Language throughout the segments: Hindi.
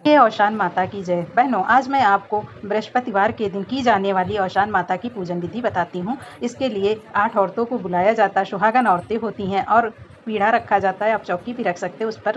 ये औशान माता की जय। बहनों, आज मैं आपको बृहस्पतिवार के दिन की जाने वाली औशान माता की पूजन विधि बताती हूँ। इसके लिए 8 औरतों को बुलाया जाता है, सुहागन औरतें होती हैं और पीढ़ा रखा जाता है। आप चौकी भी रख सकते हो, उस पर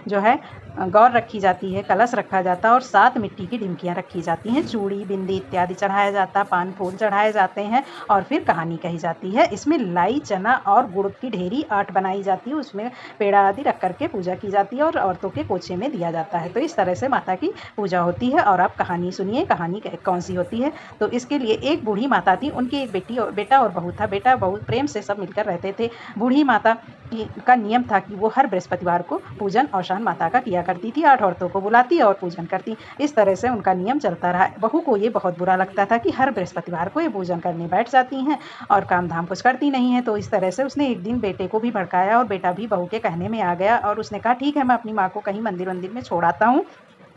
जो है गौर रखी जाती है, कलश रखा जाता है और 7 मिट्टी की ढिमकियाँ रखी जाती हैं। चूड़ी, बिंदी इत्यादि चढ़ाया जाता है, पान फूल चढ़ाए जाते हैं और फिर कहानी कही जाती है। इसमें लाई, चना और गुड़ की ढेरी 8 बनाई जाती है, उसमें पेड़ा आदि रख करके पूजा की जाती है और औरतों के कोचे में दिया जाता है। तो इस तरह से माता की पूजा होती है। और आप कहानी सुनिए, कहानी कौन सी होती है। तो इसके लिए एक बूढ़ी माता थी, उनकी एक बेटा और बहू था। बेटा बहू प्रेम से सब मिलकर रहते थे। बूढ़ी माता का नियम था कि वो हर बृहस्पतिवार को पूजन औशान माता का किया करती थी। 8 औरतों को बुलाती और पूजन करती। इस तरह से उनका नियम चलता रहा। बहू को ये बहुत बुरा लगता था कि हर बृहस्पतिवार को ये पूजन करने बैठ जाती हैं और काम धाम कुछ करती नहीं है। तो इस तरह से उसने एक दिन बेटे को भी भड़काया और बेटा भी बहू के कहने में आ गया और उसने कहा ठीक है, मैं अपनी माँ को कहीं मंदिर में छोड़ आता हूँ।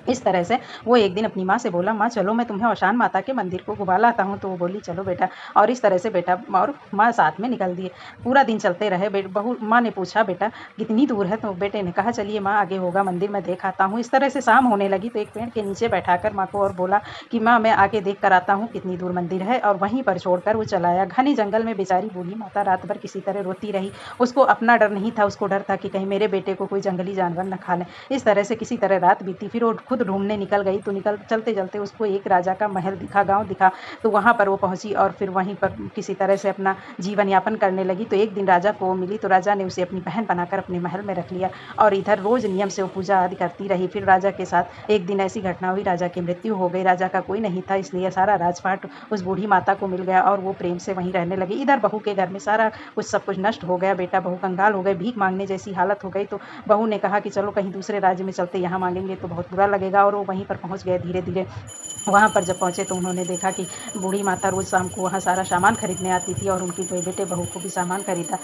इस तरह से वो एक दिन अपनी माँ से बोला, माँ चलो मैं तुम्हें औशान माता के मंदिर को घुमा लाता हूँ। तो वो बोली चलो बेटा। और इस तरह से बेटा और माँ साथ में निकल दिए। पूरा दिन चलते रहे। बहू माँ ने पूछा बेटा कितनी दूर है, तो बेटे ने कहा चलिए माँ आगे होगा मंदिर, मैं देख आता हूँ। इस तरह से शाम होने लगी तो एक पेड़ के नीचे बैठाकर माँ को और बोला कि माँ मैं आगे देख कर आता हूँ कितनी दूर मंदिर है। और वहीं पर छोड़कर वो चला आया। घने जंगल में बेचारी बूढ़ी माता रात भर किसी तरह रोती रही। उसको अपना डर नहीं था, उसको डर था कि कहीं मेरे बेटे को कोई जंगली जानवर न खा ले। इस तरह से किसी तरह रात बीती। फिर वो खुद ढूंढने निकल गई। तो चलते चलते उसको एक राजा का महल दिखा, गांव दिखा। तो वहां पर वो पहुंची और फिर वहीं पर किसी तरह से अपना जीवन यापन करने लगी। तो एक दिन राजा को मिली तो राजा ने उसे अपनी बहन बनाकर अपने महल में रख लिया और इधर रोज नियम से वो पूजा आदि करती रही। फिर राजा के साथ एक दिन ऐसी घटना हुई, राजा की मृत्यु हो गई। राजा का कोई नहीं था, इसलिए सारा राजपाट उस बूढ़ी माता को मिल गया और वो प्रेम से वहीं रहने लगी। इधर बहू के घर में सारा कुछ सब कुछ नष्ट हो गया। बेटा बहू कंगाल हो गए, भीख मांगने जैसी हालत हो गई। तो बहू ने कहा कि चलो कहीं दूसरे राज्य में चलते, यहाँ मांगेंगे तो बहुत बुरा लगेगा। और वो वहीं पर पहुंच गए। धीरे धीरे वहाँ पर जब पहुँचे तो उन्होंने देखा कि बूढ़ी माता रोज़ शाम को वहाँ सारा सामान खरीदने आती थी और उनकी बेटे बहू को भी सामान खरीदा।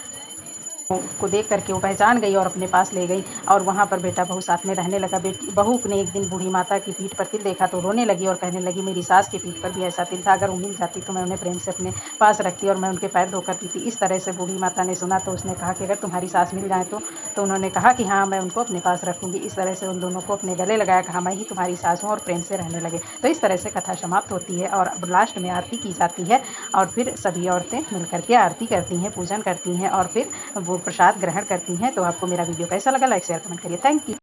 को देख करके वो पहचान गई और अपने पास ले गई और वहाँ पर बेटा बहू साथ में रहने लगा। बहू ने एक दिन बूढ़ी माता की पीठ पर तिल देखा तो रोने लगी और कहने लगी मेरी सास की पीठ पर भी ऐसा तिल था, अगर वो मिल जाती तो मैं उन्हें प्रेम से अपने पास रखती और मैं उनके पैर धो करती थी। इस तरह से बूढ़ी माता ने सुना तो उसने कहा कि अगर तुम्हारी सास मिल जाए तो उन्होंने कहा कि हाँ मैं उनको अपने पास रखूँगी। इस तरह से उन दोनों को अपने गले लगाया, कहा मैं ही तुम्हारी सास हूँ और प्रेम से रहने लगे। तो इस तरह से कथा समाप्त होती है और लास्ट में आरती की जाती है और फिर सभी औरतें मिलकर के आरती करती हैं, पूजन करती हैं और फिर वो प्रसाद ग्रहण करती हैं। तो आपको मेरा वीडियो कैसा लगा, लाइक शेयर कमेंट करिए। Thank you.